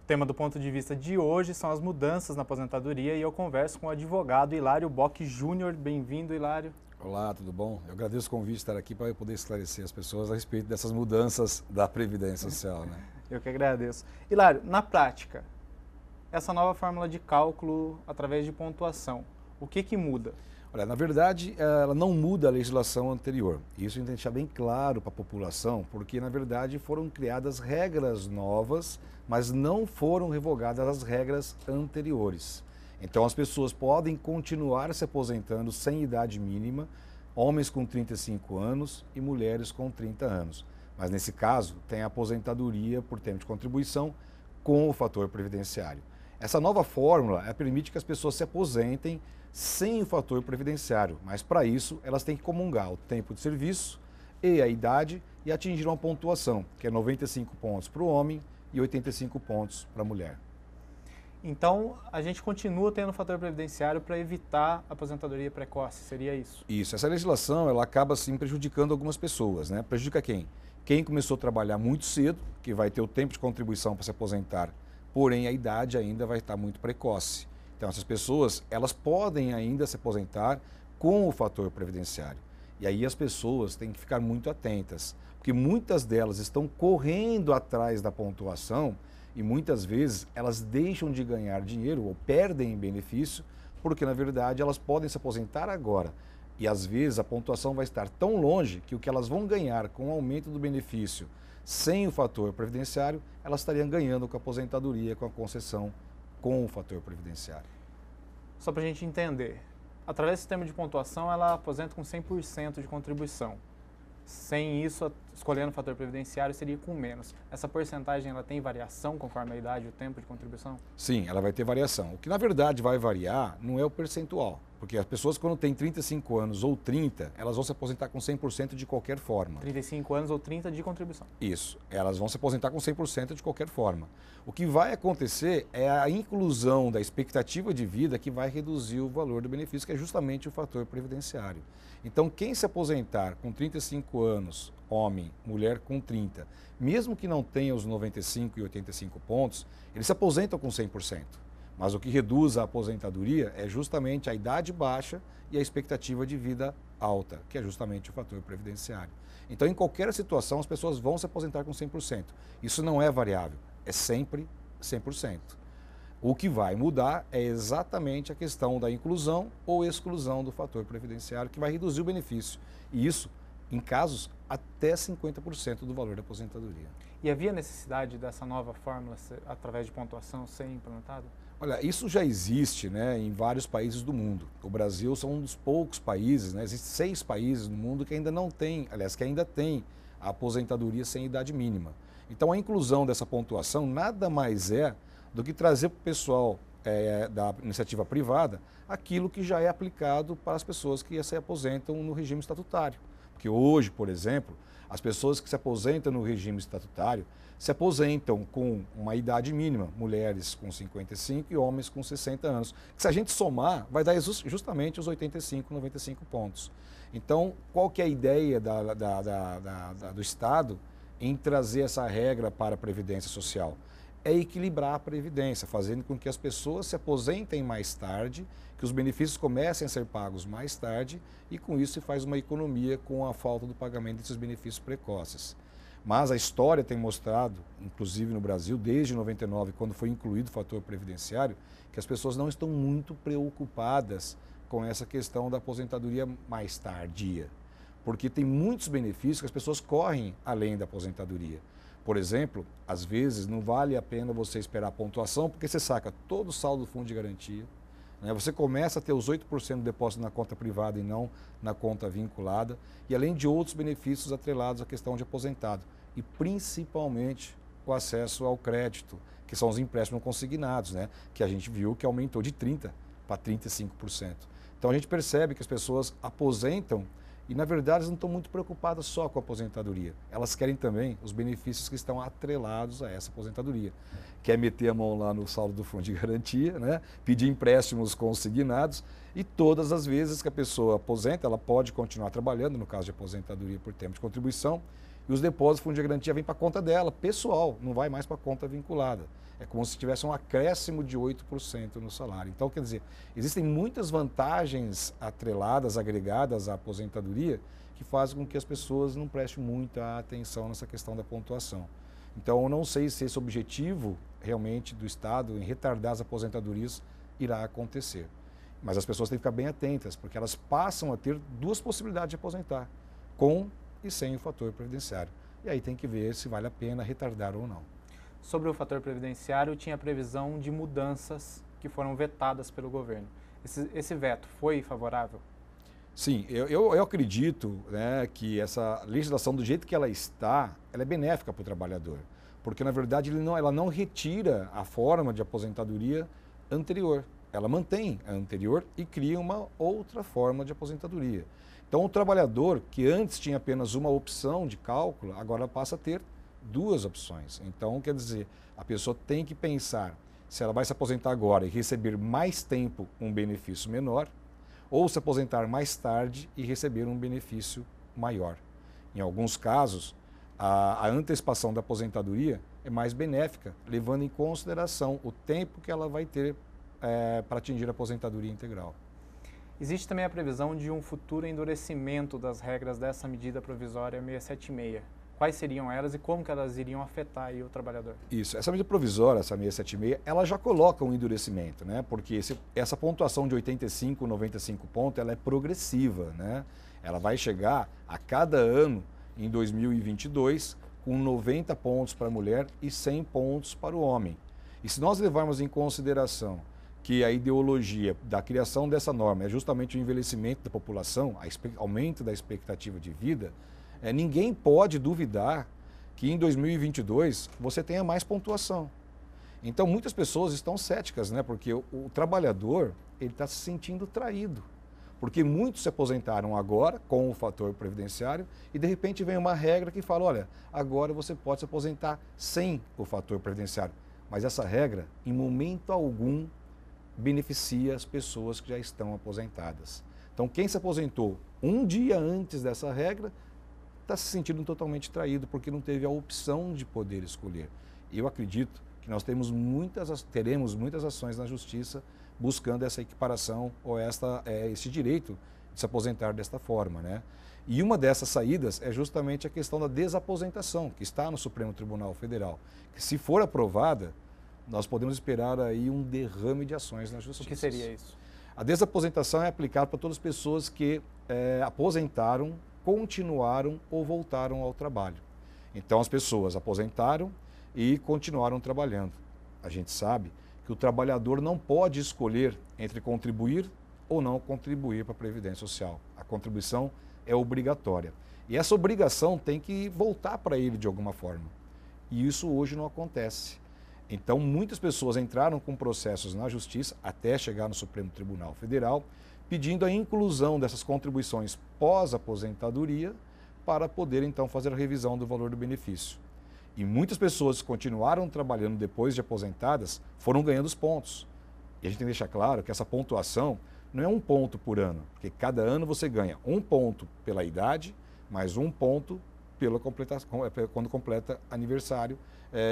O tema do ponto de vista de hoje são as mudanças na aposentadoria e eu converso com o advogado Hilário Bock Júnior. Bem-vindo, Hilário. Olá, tudo bom? Eu agradeço o convite de estar aqui para eu poder esclarecer as pessoas a respeito dessas mudanças da Previdência Social, né? Eu que agradeço. Hilário, na prática, essa nova fórmula de cálculo através de pontuação, o que muda? Olha, na verdade, ela não muda a legislação anterior. Isso a gente tem que deixar bem claro para a população, porque, na verdade, foram criadas regras novas, mas não foram revogadas as regras anteriores. Então, as pessoas podem continuar se aposentando sem idade mínima, homens com 35 anos e mulheres com 30 anos. Mas, nesse caso, tem a aposentadoria por tempo de contribuição com o fator previdenciário. Essa nova fórmula permite que as pessoas se aposentem sem o fator previdenciário, mas para isso elas têm que comungar o tempo de serviço e a idade e atingir uma pontuação, que é 95 pontos para o homem e 85 pontos para a mulher. Então, a gente continua tendo o fator previdenciário para evitar a aposentadoria precoce, seria isso? Isso, essa legislação ela acaba sim prejudicando algumas pessoas, né? Prejudica quem? Quem começou a trabalhar muito cedo, que vai ter o tempo de contribuição para se aposentar, porém a idade ainda vai estar muito precoce. Então, essas pessoas, elas podem ainda se aposentar com o fator previdenciário. E aí as pessoas têm que ficar muito atentas, porque muitas delas estão correndo atrás da pontuação e muitas vezes elas deixam de ganhar dinheiro ou perdem em benefício, porque na verdade elas podem se aposentar agora. E às vezes a pontuação vai estar tão longe que o que elas vão ganhar com o aumento do benefício sem o fator previdenciário, elas estariam ganhando com a aposentadoria, com a concessão com o fator previdenciário. Só para a gente entender, através do sistema de pontuação ela aposenta com 100% de contribuição. Sem isso, escolhendo o fator previdenciário seria com menos. Essa porcentagem ela tem variação conforme a idade e o tempo de contribuição? Sim, ela vai ter variação. O que na verdade vai variar não é o percentual, porque as pessoas quando têm 35 anos ou 30, elas vão se aposentar com 100% de qualquer forma. 35 anos ou 30 de contribuição. Isso, elas vão se aposentar com 100% de qualquer forma. O que vai acontecer é a inclusão da expectativa de vida que vai reduzir o valor do benefício, que é justamente o fator previdenciário. Então, quem se aposentar com 35 anos, homem, mulher com 30, mesmo que não tenha os 95 e 85 pontos, eles se aposentam com 100%. Mas o que reduz a aposentadoria é justamente a idade baixa e a expectativa de vida alta, que é justamente o fator previdenciário. Então, em qualquer situação, as pessoas vão se aposentar com 100%. Isso não é variável, é sempre 100%. O que vai mudar é exatamente a questão da inclusão ou exclusão do fator previdenciário, que vai reduzir o benefício. E isso, em casos, até 50% do valor da aposentadoria. E havia necessidade dessa nova fórmula através de pontuação ser implementada? Olha, isso já existe, né, em vários países do mundo. O Brasil são um dos poucos países, né, existem 6 países no mundo que ainda não tem, aliás, que ainda tem a aposentadoria sem idade mínima. Então, a inclusão dessa pontuação nada mais é do que trazer para o pessoal da iniciativa privada aquilo que já é aplicado para as pessoas que se aposentam no regime estatutário. Porque hoje, por exemplo, as pessoas que se aposentam no regime estatutário se aposentam com uma idade mínima, mulheres com 55 e homens com 60 anos. Que se a gente somar, vai dar justamente os 85, 95 pontos. Então, qual que é a ideia do Estado em trazer essa regra para a Previdência Social? É equilibrar a Previdência, fazendo com que as pessoas se aposentem mais tarde, que os benefícios comecem a ser pagos mais tarde e com isso se faz uma economia com a falta do pagamento desses benefícios precoces. Mas a história tem mostrado, inclusive no Brasil, desde 99, quando foi incluído o fator previdenciário, que as pessoas não estão muito preocupadas com essa questão da aposentadoria mais tardia, porque tem muitos benefícios que as pessoas correm além da aposentadoria. Por exemplo, às vezes não vale a pena você esperar a pontuação, porque você saca todo o saldo do fundo de garantia, né? Você começa a ter os 8% do depósito na conta privada e não na conta vinculada, e além de outros benefícios atrelados à questão de aposentado, e principalmente o acesso ao crédito, que são os empréstimos consignados, né? Que a gente viu que aumentou de 30% para 35%. Então a gente percebe que as pessoas aposentam e, na verdade, elas não estão muito preocupadas só com a aposentadoria. Elas querem também os benefícios que estão atrelados a essa aposentadoria. Quer meter a mão lá no saldo do fundo de garantia, né? Pedir empréstimos consignados e todas as vezes que a pessoa aposenta, ela pode continuar trabalhando, no caso de aposentadoria por tempo de contribuição, e os depósitos do fundo de garantia vêm para a conta dela, pessoal, não vai mais para a conta vinculada. É como se tivesse um acréscimo de 8% no salário. Então, quer dizer, existem muitas vantagens atreladas, agregadas à aposentadoria, que fazem com que as pessoas não prestem muita atenção nessa questão da pontuação. Então, eu não sei se esse objetivo realmente do Estado em retardar as aposentadorias irá acontecer. Mas as pessoas têm que ficar bem atentas, porque elas passam a ter duas possibilidades de aposentar, com e sem o fator previdenciário. E aí tem que ver se vale a pena retardar ou não. Sobre o fator previdenciário, tinha previsão de mudanças que foram vetadas pelo governo. Esse veto foi favorável? Sim, eu acredito, né, que essa legislação, do jeito que ela está, ela é benéfica para o trabalhador. Porque, na verdade, ela não retira a forma de aposentadoria anterior. Ela mantém a anterior e cria uma outra forma de aposentadoria. Então, o trabalhador, que antes tinha apenas uma opção de cálculo, agora passa a ter duas opções. Então, quer dizer, a pessoa tem que pensar se ela vai se aposentar agora e receber mais tempo um benefício menor, ou se aposentar mais tarde e receber um benefício maior. Em alguns casos, a antecipação da aposentadoria é mais benéfica, levando em consideração o tempo que ela vai ter para atingir a aposentadoria integral. Existe também a previsão de um futuro endurecimento das regras dessa medida provisória 676. Quais seriam elas e como que elas iriam afetar aí o trabalhador? Isso, essa medida provisória, essa 676, ela já coloca um endurecimento, né? Porque essa pontuação de 85, 95 pontos, ela é progressiva, né? Ela vai chegar a cada ano, em 2022, com 90 pontos para a mulher e 100 pontos para o homem. E se nós levarmos em consideração que a ideologia da criação dessa norma é justamente o envelhecimento da população, aumento da expectativa de vida, ninguém pode duvidar que em 2022 você tenha mais pontuação. Então, muitas pessoas estão céticas, né? Porque o trabalhador ele está se sentindo traído. Porque muitos se aposentaram agora com o fator previdenciário e, de repente, vem uma regra que fala, olha, agora você pode se aposentar sem o fator previdenciário. Mas essa regra, em momento algum, beneficia as pessoas que já estão aposentadas. Então, quem se aposentou um dia antes dessa regra está se sentindo totalmente traído porque não teve a opção de poder escolher. Eu acredito que nós teremos muitas ações na Justiça buscando essa equiparação ou esse direito de se aposentar desta forma, né? E uma dessas saídas é justamente a questão da desaposentação, que está no Supremo Tribunal Federal, que se for aprovada, nós podemos esperar aí um derrame de ações na Justiça. O que seria isso? A desaposentação é aplicada para todas as pessoas que aposentaram, continuaram ou voltaram ao trabalho. Então, as pessoas aposentaram e continuaram trabalhando. A gente sabe que o trabalhador não pode escolher entre contribuir ou não contribuir para a Previdência Social. A contribuição é obrigatória. E essa obrigação tem que voltar para ele de alguma forma. E isso hoje não acontece. Então, muitas pessoas entraram com processos na Justiça, até chegar no Supremo Tribunal Federal, pedindo a inclusão dessas contribuições pós-aposentadoria para poder, então, fazer a revisão do valor do benefício. E muitas pessoas que continuaram trabalhando depois de aposentadas foram ganhando os pontos. E a gente tem que deixar claro que essa pontuação não é um ponto por ano, porque cada ano você ganha um ponto pela idade, mais um ponto quando completa aniversário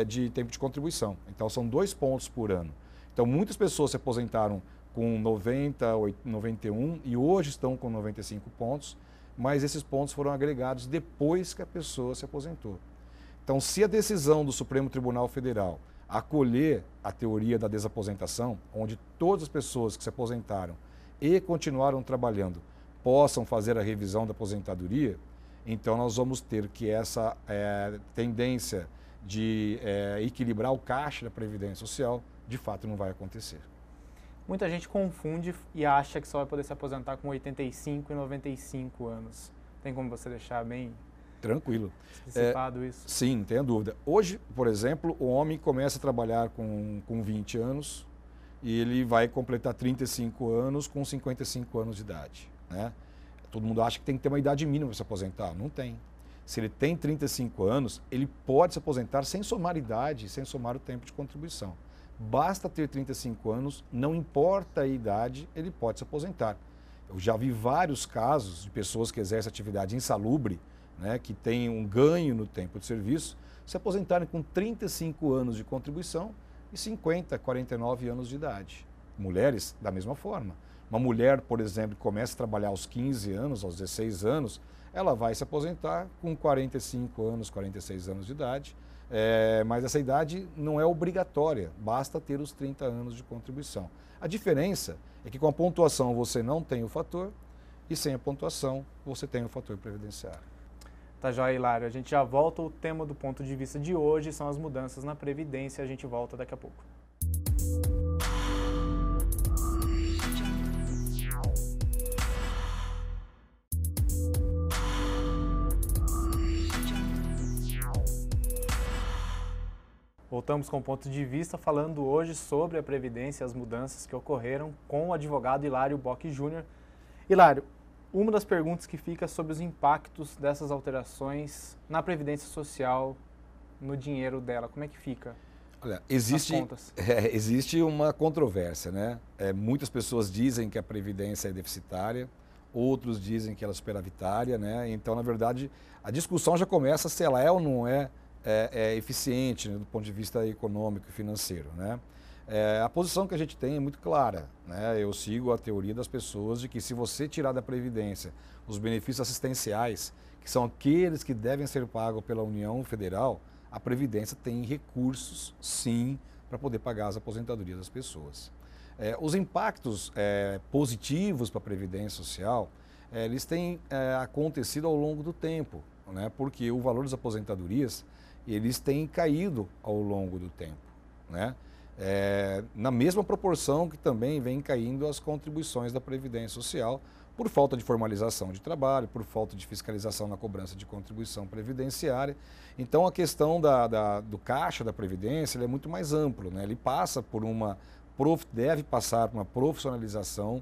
de tempo de contribuição. Então, são 2 pontos por ano. Então, muitas pessoas se aposentaram com 90, 91 e hoje estão com 95 pontos, mas esses pontos foram agregados depois que a pessoa se aposentou. Então, se a decisão do Supremo Tribunal Federal acolher a teoria da desaposentação, onde todas as pessoas que se aposentaram e continuaram trabalhando possam fazer a revisão da aposentadoria, então nós vamos ter que essa tendência de equilibrar o caixa da Previdência Social, de fato não vai acontecer. Muita gente confunde e acha que só vai poder se aposentar com 85 e 95 anos. Tem como você deixar bem tranquilo antecipado isso? Sim, não tenha dúvida. Hoje, por exemplo, o homem começa a trabalhar com 20 anos e ele vai completar 35 anos com 55 anos de idade, né? Todo mundo acha que tem que ter uma idade mínima para se aposentar. Não tem. Se ele tem 35 anos, ele pode se aposentar sem somar idade, sem somar o tempo de contribuição. Basta ter 35 anos, não importa a idade, ele pode se aposentar. Eu já vi vários casos de pessoas que exercem atividade insalubre, né, que têm um ganho no tempo de serviço, se aposentarem com 35 anos de contribuição e 50, 49 anos de idade. Mulheres, da mesma forma. Uma mulher, por exemplo, que começa a trabalhar aos 15 anos, aos 16 anos, ela vai se aposentar com 45 anos, 46 anos de idade, mas essa idade não é obrigatória, basta ter os 30 anos de contribuição. A diferença é que com a pontuação você não tem o fator e sem a pontuação você tem o fator previdenciário. Tá joia, Hilário. A gente já volta. O tema do ponto de vista de hoje são as mudanças na Previdência. A gente volta daqui a pouco. Voltamos com o ponto de vista, falando hoje sobre a Previdência e as mudanças que ocorreram com o advogado Hilário Bock Júnior. Hilário, uma das perguntas que fica sobre os impactos dessas alterações na Previdência Social, no dinheiro dela, como é que fica? Olha, existe uma controvérsia, né? Muitas pessoas dizem que a Previdência é deficitária, outros dizem que ela é superavitária, né? Então, na verdade, a discussão já começa se ela é ou não é eficiente, né, do ponto de vista econômico e financeiro, né? A posição que a gente tem é muito clara, né? Eu sigo a teoria das pessoas de que se você tirar da Previdência os benefícios assistenciais, que são aqueles que devem ser pagos pela União Federal, a Previdência tem recursos, sim, para poder pagar as aposentadorias das pessoas. Os impactos positivos para a Previdência Social, eles têm acontecido ao longo do tempo, né? Porque o valor das aposentadorias, eles têm caído ao longo do tempo, né? Na mesma proporção que também vem caindo as contribuições da Previdência Social, por falta de formalização de trabalho, por falta de fiscalização na cobrança de contribuição previdenciária. Então, a questão do caixa da Previdência ele é muito mais amplo, né? Ele passa por deve passar por uma profissionalização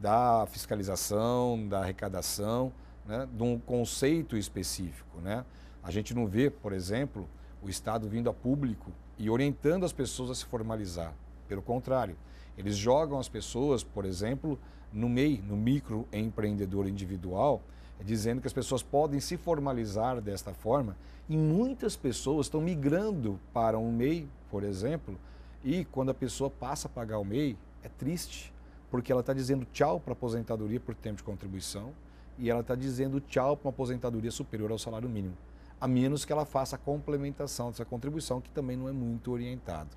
da fiscalização, da arrecadação, né? De um conceito específico, né? A gente não vê, por exemplo, o Estado vindo a público e orientando as pessoas a se formalizar. Pelo contrário, eles jogam as pessoas, por exemplo, no MEI, no microempreendedor individual, dizendo que as pessoas podem se formalizar desta forma e muitas pessoas estão migrando para um MEI, por exemplo, e quando a pessoa passa a pagar o MEI, é triste, porque ela está dizendo tchau para a aposentadoria por tempo de contribuição e ela está dizendo tchau para uma aposentadoria superior ao salário mínimo, a menos que ela faça a complementação dessa contribuição, que também não é muito orientado.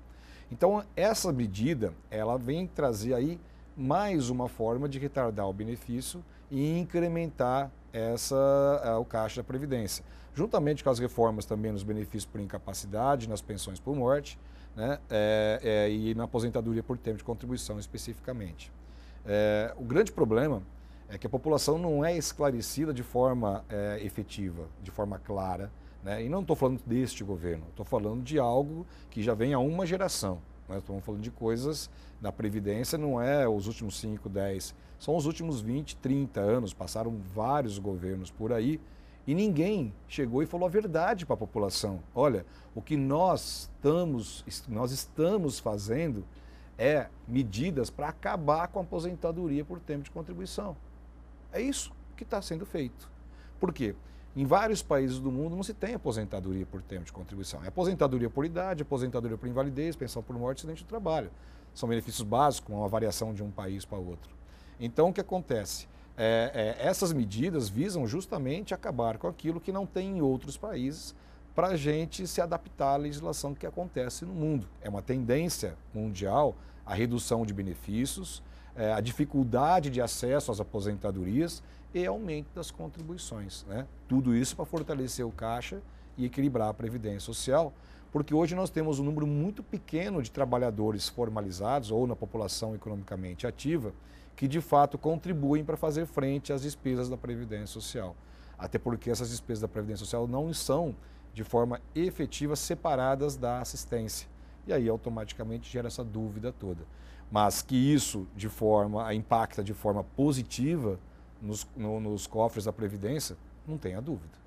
Então, essa medida, ela vem trazer aí mais uma forma de retardar o benefício e incrementar o caixa da Previdência. Juntamente com as reformas também nos benefícios por incapacidade, nas pensões por morte, né, e na aposentadoria por tempo de contribuição especificamente. O grande problema é que a população não é esclarecida de forma efetiva, de forma clara, né? E não estou falando deste governo, estou falando de algo que já vem há uma geração. Né? Estamos falando de coisas da Previdência, não é os últimos 5, 10, são os últimos 20, 30 anos, passaram vários governos por aí e ninguém chegou e falou a verdade para a população. Olha, o que nós estamos fazendo é medidas para acabar com a aposentadoria por tempo de contribuição. É isso que está sendo feito. Por quê? Em vários países do mundo não se tem aposentadoria por tempo de contribuição. É aposentadoria por idade, aposentadoria por invalidez, pensão por morte e acidente de trabalho. São benefícios básicos, uma variação de um país para outro. Então, o que acontece? Essas medidas visam justamente acabar com aquilo que não tem em outros países para a gente se adaptar à legislação que acontece no mundo. É uma tendência mundial a redução de benefícios, a dificuldade de acesso às aposentadorias e aumento das contribuições, né? Tudo isso para fortalecer o caixa e equilibrar a Previdência Social, porque hoje nós temos um número muito pequeno de trabalhadores formalizados ou na população economicamente ativa que de fato contribuem para fazer frente às despesas da Previdência Social. Até porque essas despesas da Previdência Social não são de forma efetiva separadas da assistência. E aí automaticamente gera essa dúvida toda. Mas que isso impacta de forma positiva nos cofres da Previdência, não tenha dúvida.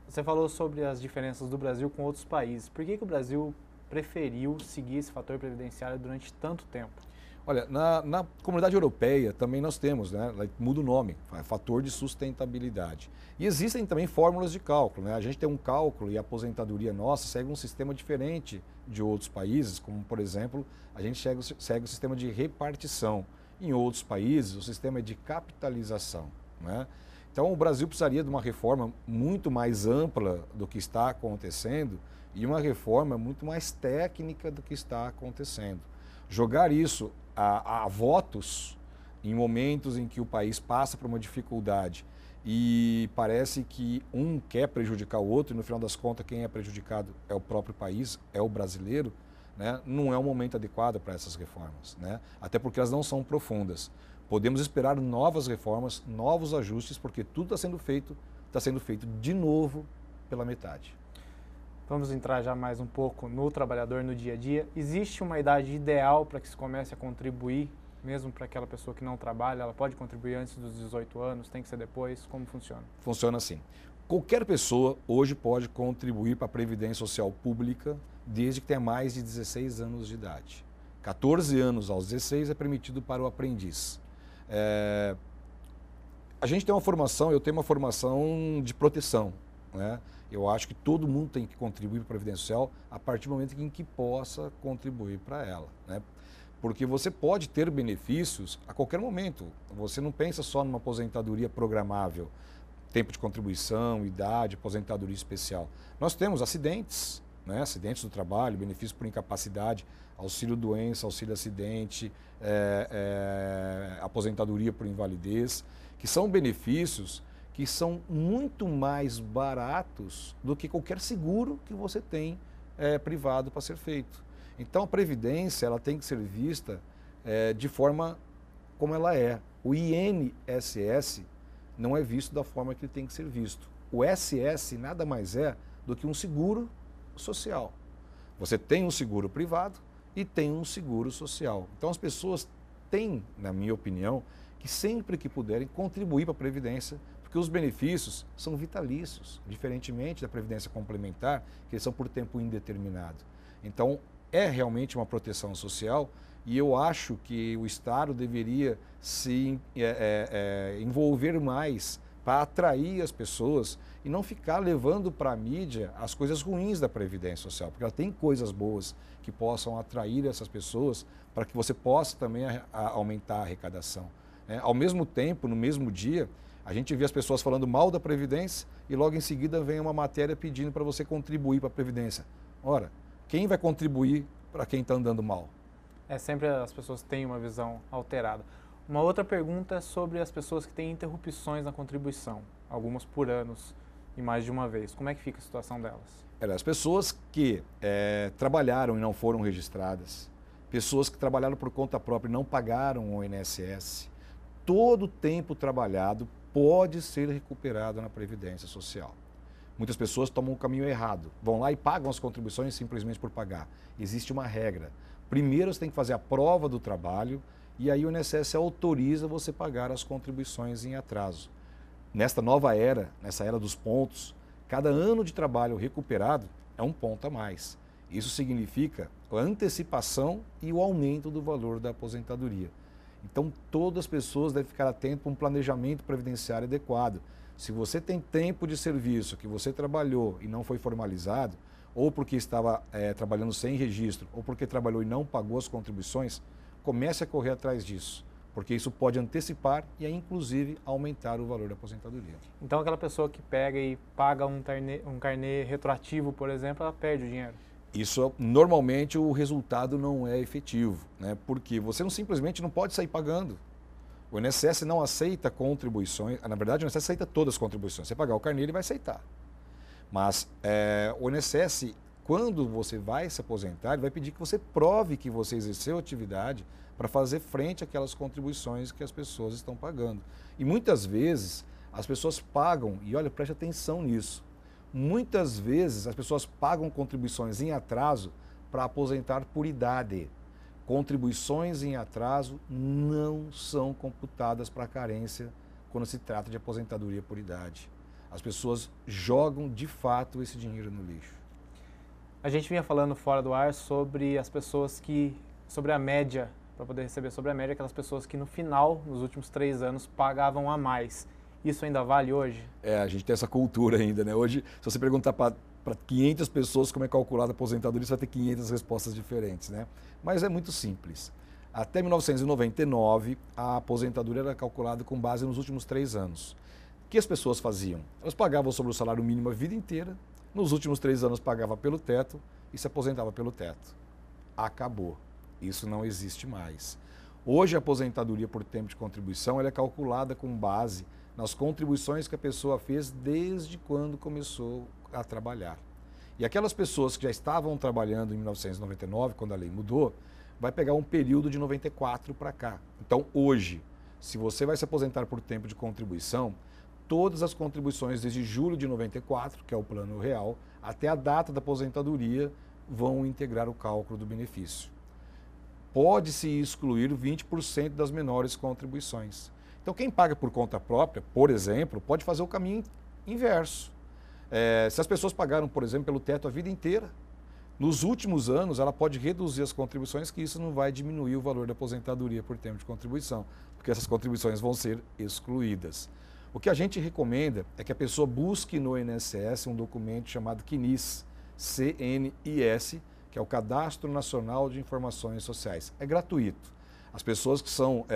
Você falou sobre as diferenças do Brasil com outros países. Por que o Brasil preferiu seguir esse fator previdenciário durante tanto tempo? Olha, na comunidade europeia também nós temos, né? Muda o nome, fator de sustentabilidade. E existem também fórmulas de cálculo, né? A gente tem um cálculo e a aposentadoria nossa segue um sistema diferente de outros países, como por exemplo, a gente segue o sistema de repartição. Em outros países, o sistema é de capitalização, né? Então o Brasil precisaria de uma reforma muito mais ampla do que está acontecendo e uma reforma muito mais técnica do que está acontecendo. Jogar isso a votos em momentos em que o país passa por uma dificuldade e parece que um quer prejudicar o outro e no final das contas quem é prejudicado é o próprio país, é o brasileiro, né? Não é um momento adequado para essas reformas, né? Até porque elas não são profundas. Podemos esperar novas reformas, novos ajustes, porque tudo está sendo feito de novo pela metade. Vamos entrar já mais um pouco no trabalhador no dia a dia. Existe uma idade ideal para que se comece a contribuir, mesmo para aquela pessoa que não trabalha? Ela pode contribuir antes dos 18 anos? Tem que ser depois? Como funciona? Funciona assim. Qualquer pessoa hoje pode contribuir para a Previdência Social Pública desde que tenha mais de 16 anos de idade. 14 anos aos 16 é permitido para o aprendiz. A gente tem uma formação, eu tenho uma formação de proteção, né? Eu acho que todo mundo tem que contribuir para a Previdência Social a partir do momento em que possa contribuir para ela, né? Porque você pode ter benefícios a qualquer momento. Você não pensa só numa aposentadoria programável, tempo de contribuição, idade, aposentadoria especial. Nós temos acidentes, né? Acidentes do trabalho, benefício por incapacidade, auxílio doença, auxílio acidente, aposentadoria por invalidez, que são benefícios que são muito mais baratos do que qualquer seguro que você tem privado para ser feito. Então a Previdência ela tem que ser vista de forma como ela é. O INSS não é visto da forma que ele tem que ser visto. O SS nada mais é do que um seguro social. Você tem um seguro privado e tem um seguro social. Então as pessoas têm, na minha opinião, que sempre que puderem contribuir para a Previdência, porque os benefícios são vitalícios, diferentemente da Previdência Complementar, que eles são por tempo indeterminado. Então é realmente uma proteção social e eu acho que o Estado deveria se envolver mais para atrair as pessoas e não ficar levando para a mídia as coisas ruins da Previdência Social, porque ela tem coisas boas que possam atrair essas pessoas para que você possa também aumentar a arrecadação. Ao mesmo tempo, no mesmo dia, a gente vê as pessoas falando mal da Previdência e logo em seguida vem uma matéria pedindo para você contribuir para a Previdência. Ora, quem vai contribuir para quem está andando mal? Sempre as pessoas têm uma visão alterada. Uma outra pergunta é sobre as pessoas que têm interrupções na contribuição, algumas por anos e mais de uma vez. Como é que fica a situação delas? As pessoas que trabalharam e não foram registradas, pessoas que trabalharam por conta própria e não pagaram o INSS, todo o tempo trabalhado pode ser recuperado na Previdência Social. Muitas pessoas tomam o caminho errado, vão lá e pagam as contribuições simplesmente por pagar. Existe uma regra. Primeiro você tem que fazer a prova do trabalho e aí o INSS autoriza você pagar as contribuições em atraso. Nesta nova era, nessa era dos pontos, cada ano de trabalho recuperado é um ponto a mais. Isso significa a antecipação e o aumento do valor da aposentadoria. Então todas as pessoas devem ficar atentas para um planejamento previdenciário adequado. Se você tem tempo de serviço que você trabalhou e não foi formalizado, ou porque estava trabalhando sem registro, ou porque trabalhou e não pagou as contribuições, comece a correr atrás disso, porque isso pode antecipar e, inclusive, aumentar o valor da aposentadoria. Então, aquela pessoa que pega e paga um carnê retroativo, por exemplo, ela perde o dinheiro? Isso, normalmente, o resultado não é efetivo, né? Porque você simplesmente não pode sair pagando. O INSS não aceita contribuições, na verdade o INSS aceita todas as contribuições. Você pagar o carnê, ele vai aceitar. Mas o INSS, quando você vai se aposentar, ele vai pedir que você prove que você exerceu atividade para fazer frente àquelas contribuições que as pessoas estão pagando. E muitas vezes as pessoas pagam, e olha, preste atenção nisso, muitas vezes as pessoas pagam contribuições em atraso para aposentar por idade. Contribuições em atraso não são computadas para carência quando se trata de aposentadoria por idade. As pessoas jogam de fato esse dinheiro no lixo. A gente vinha falando fora do ar sobre as pessoas sobre a média para poder receber sobre a média aquelas pessoas que no final, nos últimos 3 anos, pagavam a mais. Isso ainda vale hoje? A gente tem essa cultura ainda, né? Hoje, se você perguntar para 500 pessoas como é calculada a aposentadoria, você vai ter 500 respostas diferentes, né? Mas é muito simples. Até 1999, a aposentadoria era calculada com base nos últimos 3 anos. O que as pessoas faziam? Elas pagavam sobre o salário mínimo a vida inteira, nos últimos 3 anos pagava pelo teto e se aposentava pelo teto. Acabou. Isso não existe mais. Hoje a aposentadoria por tempo de contribuição ela é calculada com base nas contribuições que a pessoa fez desde quando começou a trabalhar. E aquelas pessoas que já estavam trabalhando em 1999, quando a lei mudou, vai pegar um período de 94 para cá. Então hoje, se você vai se aposentar por tempo de contribuição, todas as contribuições desde julho de 94, que é o plano real, até a data da aposentadoria, vão integrar o cálculo do benefício. Pode-se excluir 20% das menores contribuições. Então, quem paga por conta própria, por exemplo, pode fazer o caminho inverso. Se as pessoas pagaram, por exemplo, pelo teto a vida inteira, nos últimos anos ela pode reduzir as contribuições, que isso não vai diminuir o valor da aposentadoria por tempo de contribuição, porque essas contribuições vão ser excluídas. O que a gente recomenda é que a pessoa busque no INSS um documento chamado CNIS, CNIS, que é o Cadastro Nacional de Informações Sociais. É gratuito. As pessoas que são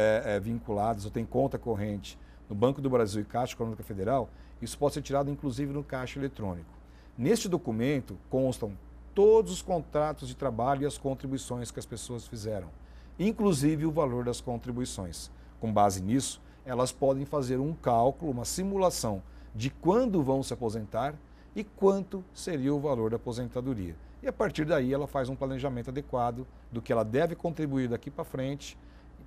vinculadas ou têm conta corrente no Banco do Brasil e Caixa Econômica Federal, isso pode ser tirado inclusive no caixa eletrônico. Neste documento constam todos os contratos de trabalho e as contribuições que as pessoas fizeram, inclusive o valor das contribuições. Com base nisso, elas podem fazer um cálculo, uma simulação de quando vão se aposentar e quanto seria o valor da aposentadoria. E a partir daí ela faz um planejamento adequado do que ela deve contribuir daqui para frente,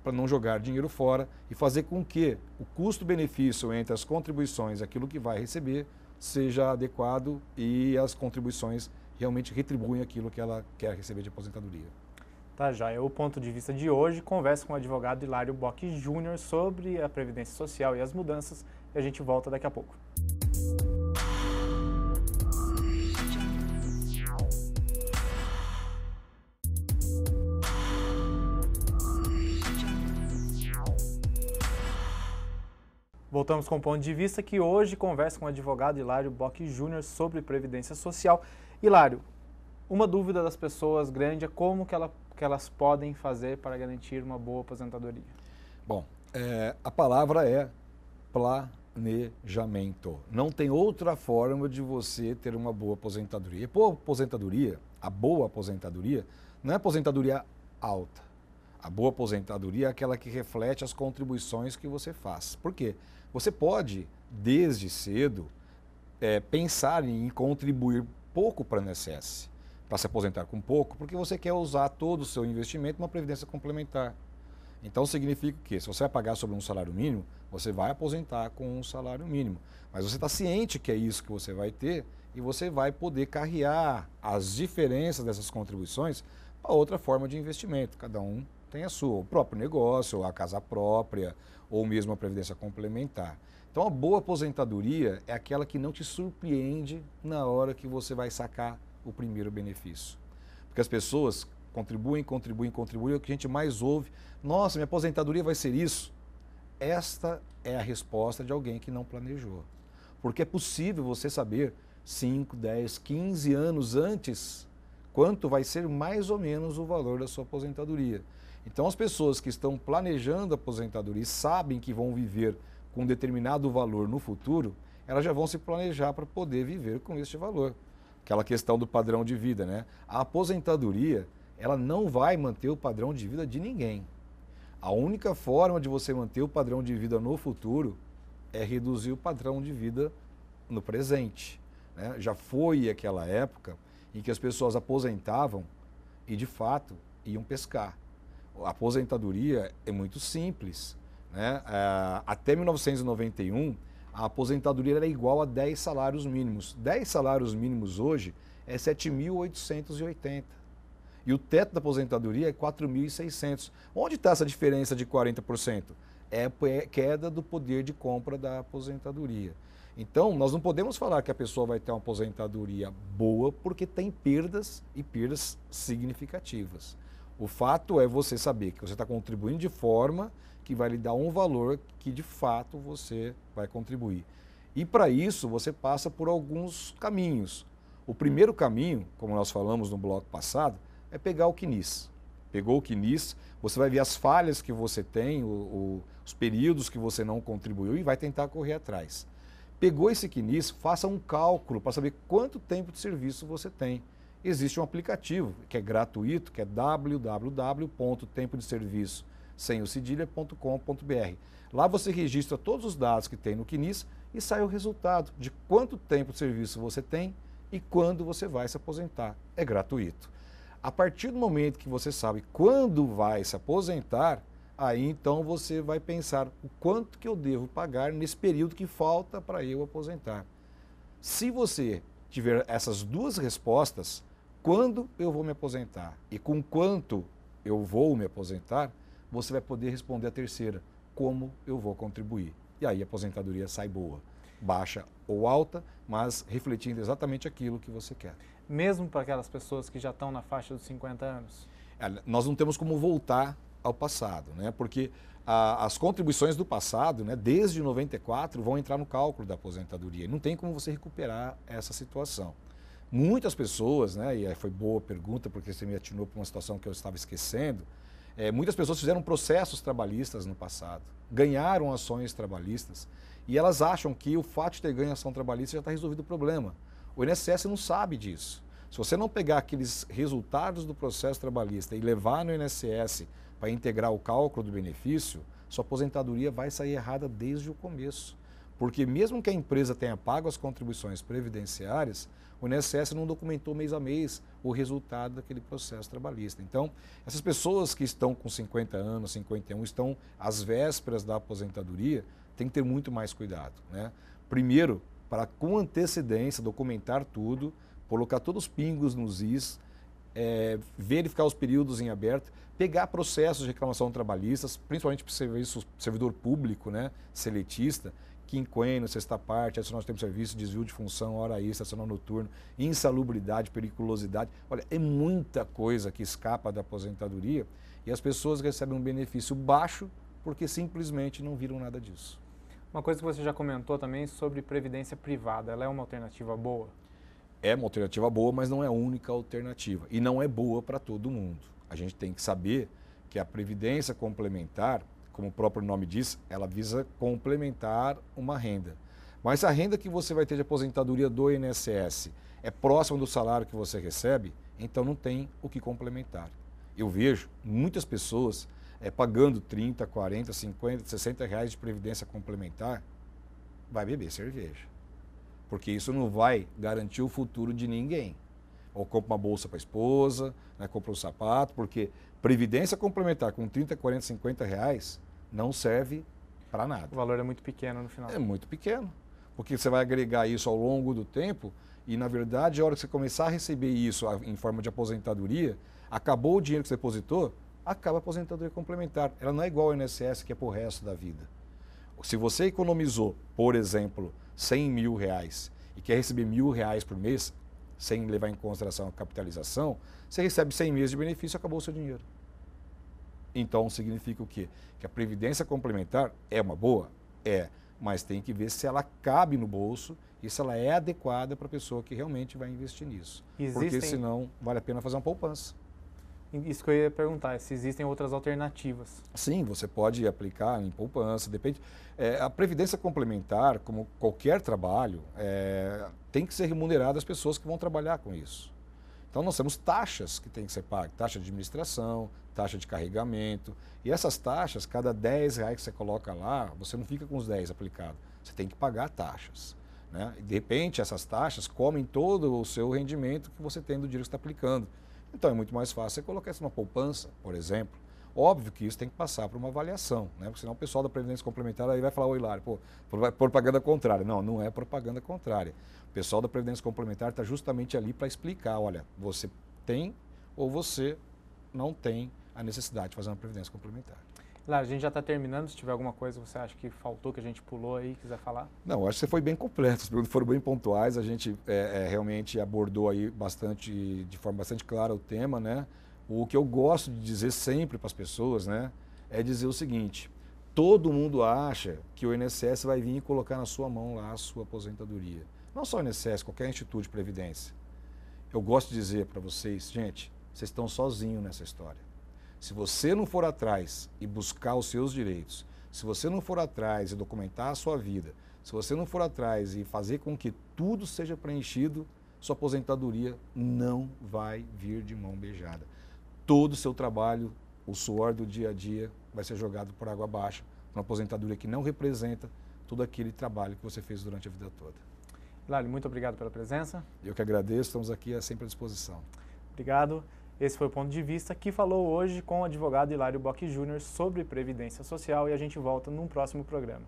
para não jogar dinheiro fora e fazer com que o custo-benefício entre as contribuições e aquilo que vai receber seja adequado e as contribuições realmente retribuem aquilo que ela quer receber de aposentadoria. Tá, já é o ponto de vista de hoje. Converso com o advogado Hilário Bock Júnior sobre a Previdência Social e as mudanças e a gente volta daqui a pouco. Voltamos com o ponto de vista que hoje conversa com o advogado Hilário Bock Júnior sobre Previdência Social. Hilário, uma dúvida das pessoas grande é como que elas podem fazer para garantir uma boa aposentadoria. Bom, a palavra é planejamento. Não tem outra forma de você ter uma boa aposentadoria. A boa aposentadoria, não é aposentadoria alta. A boa aposentadoria é aquela que reflete as contribuições que você faz. Por quê? Você pode, desde cedo, pensar em contribuir pouco para o INSS, para se aposentar com pouco, porque você quer usar todo o seu investimento numa previdência complementar. Então significa que se você vai pagar sobre um salário mínimo, você vai aposentar com um salário mínimo. Mas você está ciente que é isso que você vai ter e você vai poder carrear as diferenças dessas contribuições para outra forma de investimento. Cada um tem a sua, o próprio negócio, ou a casa própria, ou mesmo a previdência complementar. Então a boa aposentadoria é aquela que não te surpreende na hora que você vai sacar o primeiro benefício. Porque as pessoas contribuem, é o que a gente mais ouve. Nossa, minha aposentadoria vai ser isso. Esta é a resposta de alguém que não planejou. Porque é possível você saber 5, 10, 15 anos antes quanto vai ser mais ou menos o valor da sua aposentadoria. Então as pessoas que estão planejando a aposentadoria e sabem que vão viver com um determinado valor no futuro, elas já vão se planejar para poder viver com este valor. Aquela questão do padrão de vida, né? A aposentadoria, ela não vai manter o padrão de vida de ninguém. A única forma de você manter o padrão de vida no futuro é reduzir o padrão de vida no presente, né? Já foi aquela época em que as pessoas aposentavam e, de fato, iam pescar. A aposentadoria é muito simples, né? Até 1991, a aposentadoria era igual a 10 salários mínimos. 10 salários mínimos hoje é 7.880. E o teto da aposentadoria é 4.600. Onde está essa diferença de 40%? É queda do poder de compra da aposentadoria. Então, nós não podemos falar que a pessoa vai ter uma aposentadoria boa porque tem perdas e perdas significativas. O fato é você saber que você está contribuindo de forma que vai lhe dar um valor que de fato você vai contribuir. E para isso você passa por alguns caminhos. O primeiro caminho, como nós falamos no bloco passado, é pegar o CNIS. Pegou o CNIS, você vai ver as falhas que você tem, os períodos que você não contribuiu e vai tentar correr atrás. Pegou esse CNIS, faça um cálculo para saber quanto tempo de serviço você tem. Existe um aplicativo que é gratuito, que é www.tempodeserviço.com.br. Lá você registra todos os dados que tem no CNIS e sai o resultado de quanto tempo de serviço você tem e quando você vai se aposentar. É gratuito. A partir do momento que você sabe quando vai se aposentar, aí então você vai pensar o quanto que eu devo pagar nesse período que falta para eu aposentar. Se você tiver essas duas respostas, quando eu vou me aposentar e com quanto eu vou me aposentar, você vai poder responder a terceira, como eu vou contribuir. E aí a aposentadoria sai boa, baixa ou alta, mas refletindo exatamente aquilo que você quer. Mesmo para aquelas pessoas que já estão na faixa dos 50 anos? Nós não temos como voltar ao passado, né? Porque as contribuições do passado, né, desde 94, vão entrar no cálculo da aposentadoria. Não tem como você recuperar essa situação. Muitas pessoas, né, e foi boa pergunta porque você me atinou para uma situação que eu estava esquecendo, muitas pessoas fizeram processos trabalhistas no passado, ganharam ações trabalhistas e elas acham que o fato de ter ganho ação trabalhista já está resolvido o problema. O INSS não sabe disso. Se você não pegar aqueles resultados do processo trabalhista e levar no INSS para integrar o cálculo do benefício, sua aposentadoria vai sair errada desde o começo. Porque mesmo que a empresa tenha pago as contribuições previdenciárias, o INSS não documentou mês a mês o resultado daquele processo trabalhista. Então, essas pessoas que estão com 50 anos, 51, estão às vésperas da aposentadoria, tem que ter muito mais cuidado, né? Primeiro, para com antecedência documentar tudo, colocar todos os pingos nos is, verificar os períodos em aberto, pegar processos de reclamação trabalhistas, principalmente para o servidor público, né, seletista, quinquênio, sexta parte, adicional de tempo de serviço, desvio de função, hora extra, adicional noturno, insalubridade, periculosidade. Olha, é muita coisa que escapa da aposentadoria e as pessoas recebem um benefício baixo porque simplesmente não viram nada disso. Uma coisa que você já comentou também sobre previdência privada, ela é uma alternativa boa? É uma alternativa boa, mas não é a única alternativa. E não é boa para todo mundo. A gente tem que saber que a previdência complementar, como o próprio nome diz, ela visa complementar uma renda. Mas a renda que você vai ter de aposentadoria do INSS é próxima do salário que você recebe, então não tem o que complementar. Eu vejo muitas pessoas pagando 30, 40, 50, 60 reais de previdência complementar, vai beber cerveja. Porque isso não vai garantir o futuro de ninguém. Ou compra uma bolsa para a esposa, né, compra um sapato, porque previdência complementar com 30, 40, 50 reais não serve para nada. O valor é muito pequeno no final. É muito pequeno, porque você vai agregar isso ao longo do tempo e, na verdade, a hora que você começar a receber isso em forma de aposentadoria, acabou o dinheiro que você depositou, acaba a aposentadoria complementar. Ela não é igual ao INSS, que é para o resto da vida. Se você economizou, por exemplo, 100 mil reais e quer receber R$1.000 por mês, sem levar em consideração a capitalização, você recebe 100 meses de benefício e acabou o seu dinheiro. Então, significa o quê? Que a previdência complementar é uma boa? É, mas tem que ver se ela cabe no bolso e se ela é adequada para a pessoa que realmente vai investir nisso. Porque senão vale a pena fazer uma poupança. Isso que eu ia perguntar, se existem outras alternativas. Sim, você pode aplicar em poupança, depende. A previdência complementar, como qualquer trabalho, tem que ser remunerada as pessoas que vão trabalhar com isso. Então nós temos taxas que tem que ser pagas, taxa de administração, taxa de carregamento. E essas taxas, cada R$10 que você coloca lá, você não fica com os 10 aplicados. Você tem que pagar taxas, né? E de repente essas taxas comem todo o seu rendimento que você tem do dinheiro que está aplicando. Então é muito mais fácil você colocar isso numa poupança, por exemplo. Óbvio que isso tem que passar por uma avaliação, né? Porque senão o pessoal da Previdência Complementar aí vai falar, ô Hilário, pô, propaganda contrária. Não, não é propaganda contrária. O pessoal da Previdência Complementar está justamente ali para explicar, olha, você tem ou você não tem a necessidade de fazer uma Previdência Complementar. Hilário, a gente já está terminando, se tiver alguma coisa que você acha que faltou, que a gente pulou aí, quiser falar? Não, acho que você foi bem completo, as perguntas foram bem pontuais, a gente realmente abordou aí de forma bastante clara o tema, né? O que eu gosto de dizer sempre para as pessoas, né, é dizer o seguinte: todo mundo acha que o INSS vai vir e colocar na sua mão lá a sua aposentadoria. Não só o INSS, qualquer instituto de previdência. Eu gosto de dizer para vocês, gente, vocês estão sozinhos nessa história. Se você não for atrás e buscar os seus direitos, se você não for atrás e documentar a sua vida, se você não for atrás e fazer com que tudo seja preenchido, sua aposentadoria não vai vir de mão beijada. Todo o seu trabalho, o suor do dia a dia, vai ser jogado por água abaixo, uma aposentadoria que não representa todo aquele trabalho que você fez durante a vida toda. Hilário, muito obrigado pela presença. Eu que agradeço, estamos aqui sempre à disposição. Obrigado. Esse foi o Ponto de Vista, que falou hoje com o advogado Hilário Bock Júnior sobre Previdência Social, e a gente volta num próximo programa.